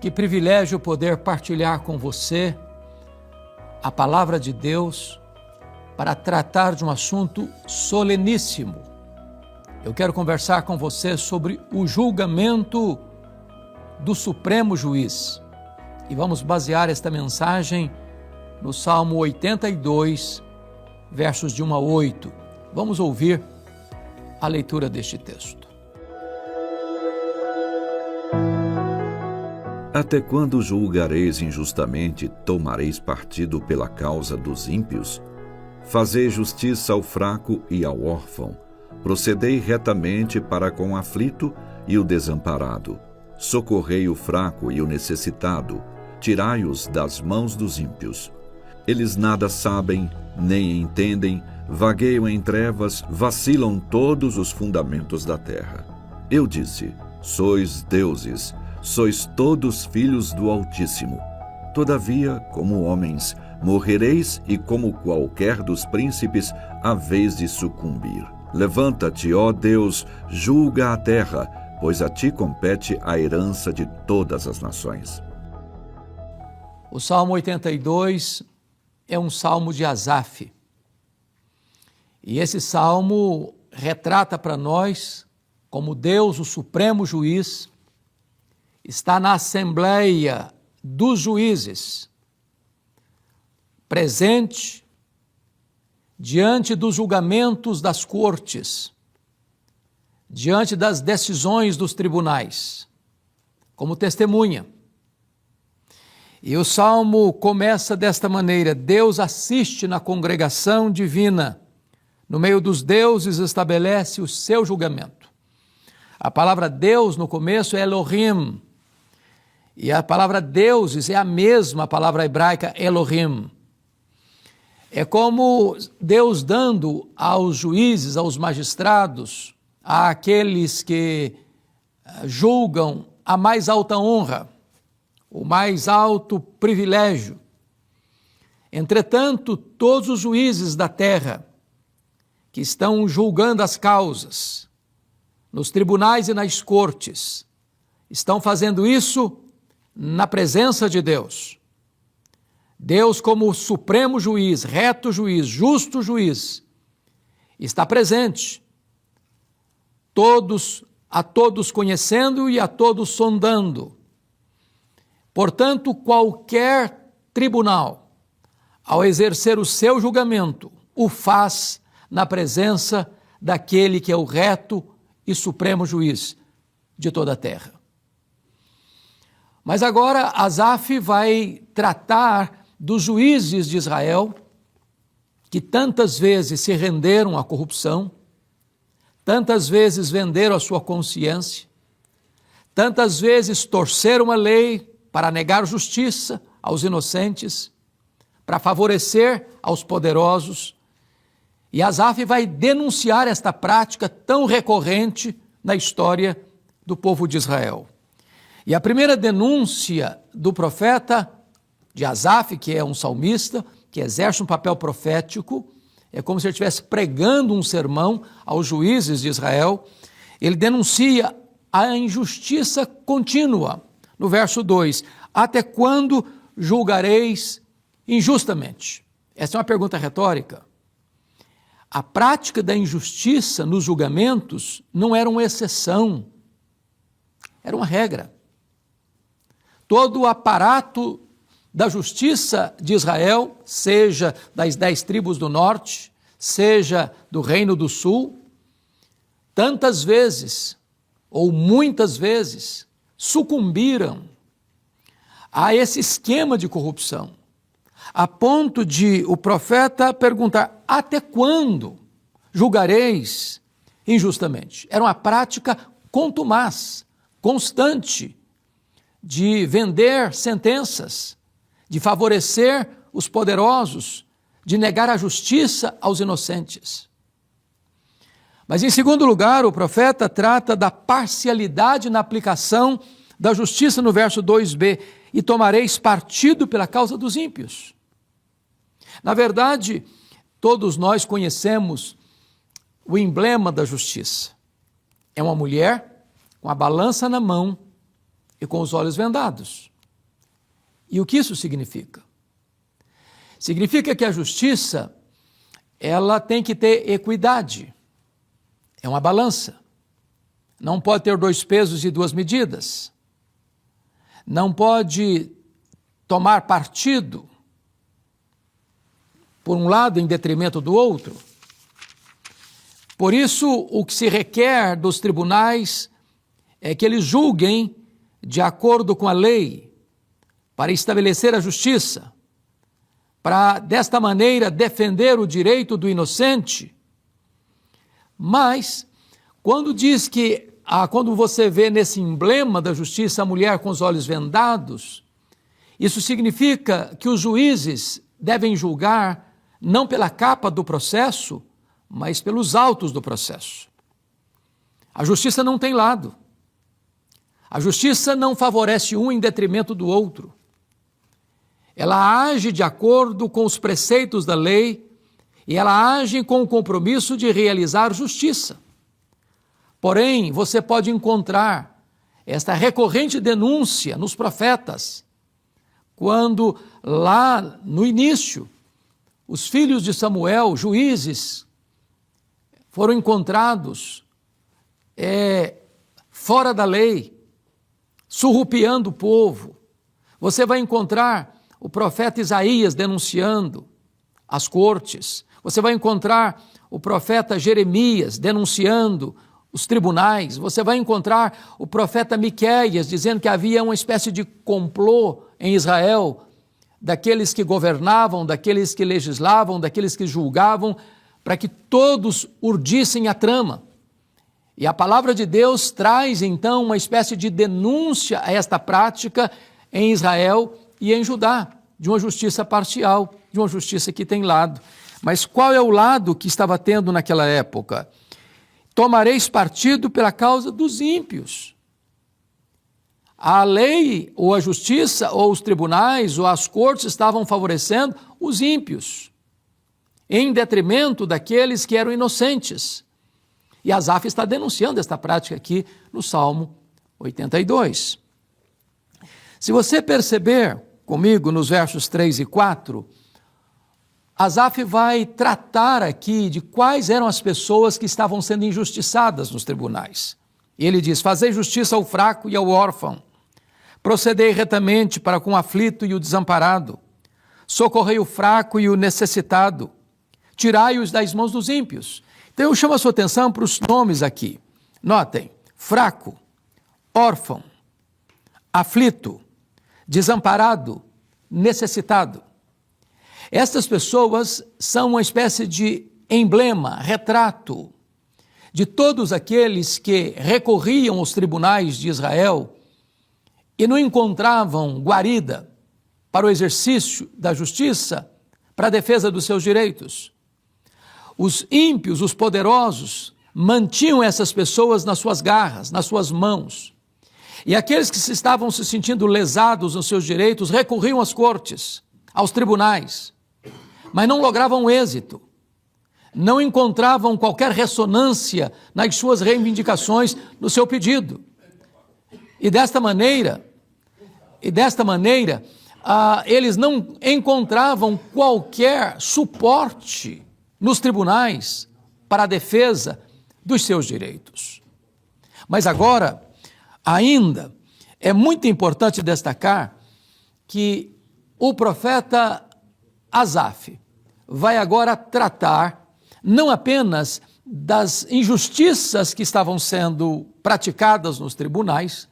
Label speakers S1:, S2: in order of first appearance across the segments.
S1: Que privilégio poder partilhar com você a palavra de Deus para tratar de um assunto soleníssimo. Eu quero conversar com você sobre o julgamento do Supremo Juiz. E vamos basear esta mensagem no Salmo 82, versos de 1 a 8. Vamos ouvir a leitura deste texto.
S2: Até quando julgareis injustamente, tomareis partido pela causa dos ímpios? Fazei justiça ao fraco e ao órfão, procedei retamente para com o aflito e o desamparado. Socorrei o fraco e o necessitado, tirai-os das mãos dos ímpios. Eles nada sabem, nem entendem, vagueiam em trevas, vacilam todos os fundamentos da terra. Eu disse, sois deuses, sois todos filhos do Altíssimo. Todavia, como homens, morrereis e como qualquer dos príncipes, haveis de sucumbir. Levanta-te, ó Deus, julga a terra, pois a ti compete a herança de todas as nações.
S1: O Salmo 82 é um salmo de Asaf. E esse salmo retrata para nós como Deus, o Supremo Juiz, está na Assembleia dos Juízes, presente diante dos julgamentos das cortes, diante das decisões dos tribunais, como testemunha. E o salmo começa desta maneira: Deus assiste na congregação divina, no meio dos deuses estabelece o seu julgamento. A palavra Deus no começo é Elohim, e a palavra deuses é a mesma palavra hebraica Elohim. É como Deus dando aos juízes, aos magistrados, àqueles que julgam a mais alta honra, o mais alto privilégio. Entretanto, todos os juízes da terra que estão julgando as causas, nos tribunais e nas cortes, estão fazendo isso na presença de Deus. Deus, como supremo juiz, reto juiz, justo juiz, está presente, a todos conhecendo e a todos sondando. Portanto, qualquer tribunal, ao exercer o seu julgamento, o faz na presença daquele que é o reto e supremo juiz de toda a terra. Mas agora Asaf vai tratar dos juízes de Israel, que tantas vezes se renderam à corrupção, tantas vezes venderam a sua consciência, tantas vezes torceram a lei para negar justiça aos inocentes, para favorecer aos poderosos. E Asaf vai denunciar esta prática tão recorrente na história do povo de Israel. E a primeira denúncia do profeta de Asaf, que é um salmista, que exerce um papel profético, é como se ele estivesse pregando um sermão aos juízes de Israel. Ele denuncia a injustiça contínua. No verso 2, até quando julgareis injustamente? Essa é uma pergunta retórica. A prática da injustiça nos julgamentos não era uma exceção, era uma regra. Todo o aparato da justiça de Israel, seja das 10 tribos do norte, seja do reino do sul, tantas vezes, ou muitas vezes, sucumbiram a esse esquema de corrupção, a ponto de o profeta perguntar, até quando julgareis injustamente? Era uma prática contumaz, constante, de vender sentenças, de favorecer os poderosos, de negar a justiça aos inocentes. Mas, em segundo lugar, o profeta trata da parcialidade na aplicação da justiça no verso 2b, e tomareis partido pela causa dos ímpios. Na verdade, todos nós conhecemos o emblema da justiça. É uma mulher com a balança na mão e com os olhos vendados. E o que isso significa? Significa que a justiça, ela tem que ter equidade. É uma balança. Não pode ter 2 pesos e 2 medidas. Não pode tomar partido por um lado em detrimento do outro. Por isso, o que se requer dos tribunais é que eles julguem de acordo com a lei, para estabelecer a justiça, para, desta maneira, defender o direito do inocente. Mas, quando diz que, quando você vê nesse emblema da justiça a mulher com os olhos vendados, isso significa que os juízes devem julgar não pela capa do processo, mas pelos autos do processo. A justiça não tem lado. A justiça não favorece um em detrimento do outro. Ela age de acordo com os preceitos da lei e ela age com o compromisso de realizar justiça. Porém, você pode encontrar esta recorrente denúncia nos profetas, quando lá no início, os filhos de Samuel, juízes, foram encontrados fora da lei, surrupiando o povo. Você vai encontrar o profeta Isaías denunciando as cortes. Você vai encontrar o profeta Jeremias denunciando os tribunais. Você vai encontrar o profeta Miqueias dizendo que havia uma espécie de complô em Israel, daqueles que governavam, daqueles que legislavam, daqueles que julgavam, para que todos urdissem a trama. E a palavra de Deus traz, então, uma espécie de denúncia a esta prática em Israel e em Judá, de uma justiça parcial, de uma justiça que tem lado. Mas qual é o lado que estava tendo naquela época? Tomareis partido pela causa dos ímpios. A lei, ou a justiça, ou os tribunais, ou as cortes estavam favorecendo os ímpios, em detrimento daqueles que eram inocentes. E Asaf está denunciando esta prática aqui no Salmo 82. Se você perceber comigo nos versos 3 e 4, Asaf vai tratar aqui de quais eram as pessoas que estavam sendo injustiçadas nos tribunais. Ele diz: fazei justiça ao fraco e ao órfão, procedei retamente para com o aflito e o desamparado, socorrei o fraco e o necessitado, tirai-os das mãos dos ímpios. Então eu chamo a sua atenção para os nomes aqui. Notem: fraco, órfão, aflito, desamparado, necessitado. Estas pessoas são uma espécie de emblema, retrato de todos aqueles que recorriam aos tribunais de Israel e não encontravam guarida para o exercício da justiça, para a defesa dos seus direitos. Os ímpios, os poderosos, mantinham essas pessoas nas suas garras, nas suas mãos. E aqueles que estavam se sentindo lesados nos seus direitos recorriam às cortes, aos tribunais, mas não logravam êxito, não encontravam qualquer ressonância nas suas reivindicações, no seu pedido. E desta maneira, eles não encontravam qualquer suporte nos tribunais para a defesa dos seus direitos. Mas agora, ainda, é muito importante destacar que o profeta Asaf vai agora tratar não apenas das injustiças que estavam sendo praticadas nos tribunais,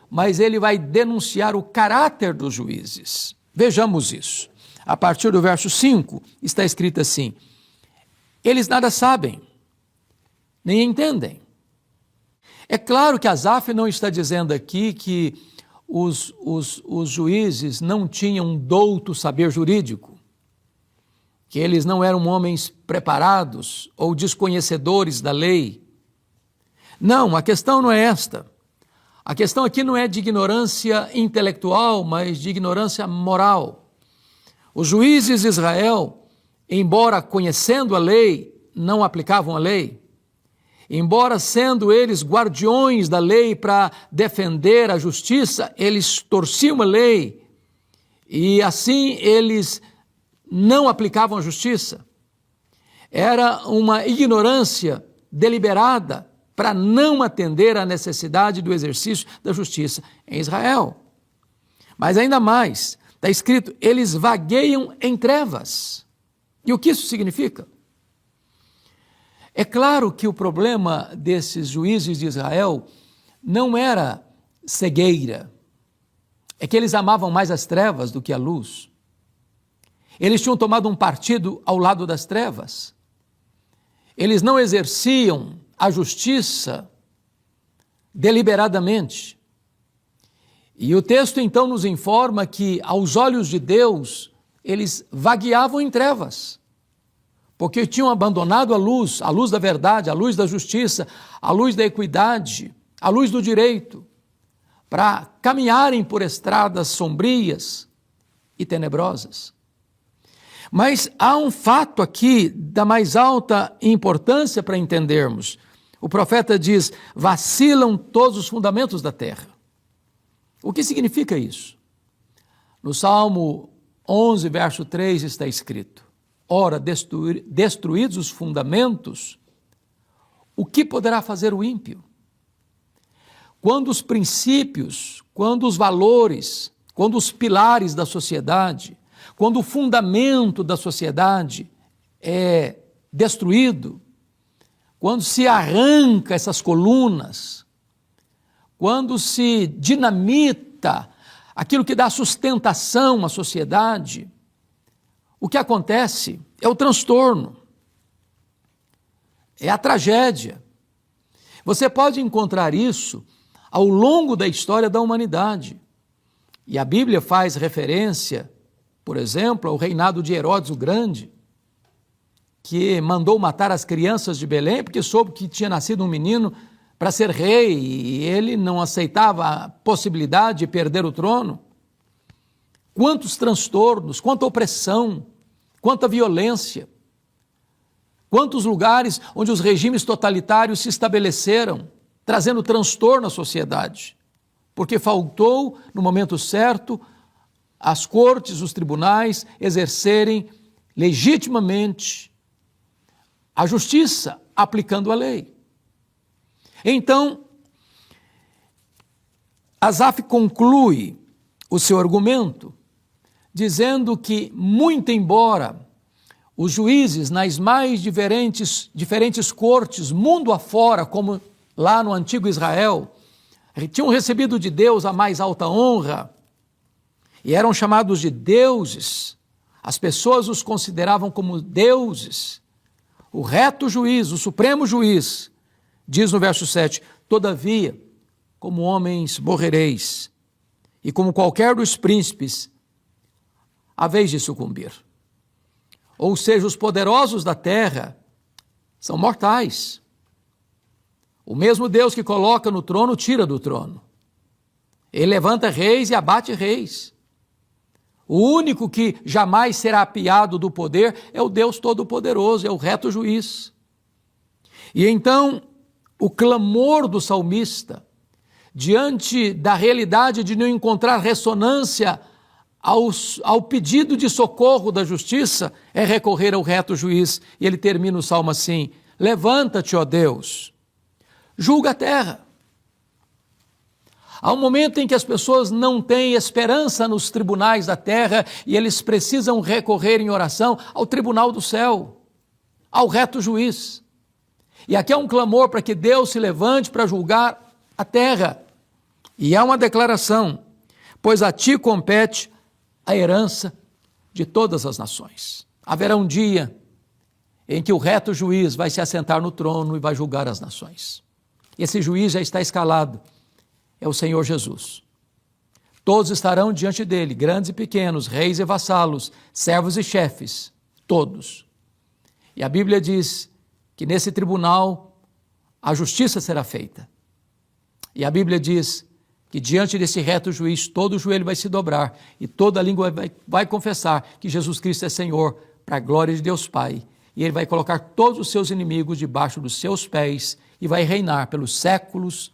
S1: mas ele vai denunciar o caráter dos juízes. Vejamos isso. A partir do verso 5, está escrito assim: eles nada sabem, nem entendem. É claro que Asaf não está dizendo aqui que os juízes não tinham douto saber jurídico, que eles não eram homens preparados ou desconhecedores da lei. Não, a questão não é esta. A questão aqui não é de ignorância intelectual, mas de ignorância moral. Os juízes de Israel, embora conhecendo a lei, não aplicavam a lei. Embora sendo eles guardiões da lei para defender a justiça, eles torciam a lei e assim eles não aplicavam a justiça. Era uma ignorância deliberada para não atender à necessidade do exercício da justiça em Israel. Mas ainda mais, está escrito, eles vagueiam em trevas. E o que isso significa? É claro que o problema desses juízes de Israel não era cegueira, é que eles amavam mais as trevas do que a luz. Eles tinham tomado um partido ao lado das trevas. Eles não exerciam a justiça deliberadamente. E o texto então nos informa que, aos olhos de Deus, eles vagueavam em trevas, porque tinham abandonado a luz da verdade, a luz da justiça, a luz da equidade, a luz do direito, para caminharem por estradas sombrias e tenebrosas. Mas há um fato aqui da mais alta importância para entendermos. O profeta diz, vacilam todos os fundamentos da terra. O que significa isso? No Salmo 11, verso 3 está escrito, ora, destruídos os fundamentos, o que poderá fazer o ímpio? Quando os princípios, quando os valores, quando os pilares da sociedade, quando o fundamento da sociedade é destruído, quando se arranca essas colunas, quando se dinamita aquilo que dá sustentação à sociedade, o que acontece é o transtorno, é a tragédia. Você pode encontrar isso ao longo da história da humanidade. E a Bíblia faz referência, por exemplo, ao reinado de Herodes o Grande, que mandou matar as crianças de Belém, porque soube que tinha nascido um menino para ser rei, e ele não aceitava a possibilidade de perder o trono. Quantos transtornos, quanta opressão, quanta violência, quantos lugares onde os regimes totalitários se estabeleceram, trazendo transtorno à sociedade, porque faltou, no momento certo, as cortes, os tribunais exercerem legitimamente a justiça, aplicando a lei. Então, Asaf conclui o seu argumento dizendo que, muito embora os juízes nas mais diferentes cortes, mundo afora, como lá no antigo Israel, tinham recebido de Deus a mais alta honra e eram chamados de deuses, as pessoas os consideravam como deuses, o reto juiz, o supremo juiz, diz no verso 7, todavia, como homens morrereis, e como qualquer dos príncipes, haveis de sucumbir. Ou seja, os poderosos da terra são mortais. O mesmo Deus que coloca no trono, tira do trono. Ele levanta reis e abate reis. O único que jamais será apiado do poder é o Deus Todo-Poderoso, é o reto juiz. E então, o clamor do salmista, diante da realidade de não encontrar ressonância ao pedido de socorro da justiça, é recorrer ao reto juiz. E ele termina o salmo assim, levanta-te, ó Deus, julga a terra. Há um momento em que as pessoas não têm esperança nos tribunais da terra e eles precisam recorrer em oração ao tribunal do céu, ao reto juiz. E aqui é um clamor para que Deus se levante para julgar a terra. E há uma declaração, pois a ti compete a herança de todas as nações. Haverá um dia em que o reto juiz vai se assentar no trono e vai julgar as nações. Esse juiz já está escalado, é o Senhor Jesus. Todos estarão diante dele, grandes e pequenos, reis e vassalos, servos e chefes, todos. E a Bíblia diz que nesse tribunal a justiça será feita. E a Bíblia diz que diante desse reto juiz todo joelho vai se dobrar e toda língua vai confessar que Jesus Cristo é Senhor, para a glória de Deus Pai. E ele vai colocar todos os seus inimigos debaixo dos seus pés e vai reinar pelos séculos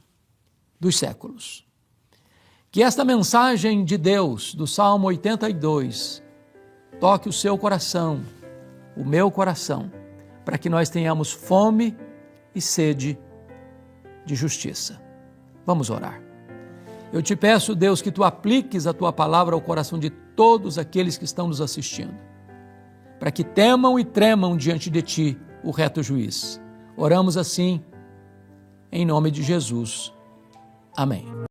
S1: dos séculos. Que esta mensagem de Deus, do Salmo 82, toque o seu coração, o meu coração, para que nós tenhamos fome e sede de justiça. Vamos orar. Eu te peço, Deus, que tu apliques a tua palavra ao coração de todos aqueles que estão nos assistindo, para que temam e tremam diante de ti, o reto juiz. Oramos assim, em nome de Jesus. Amém.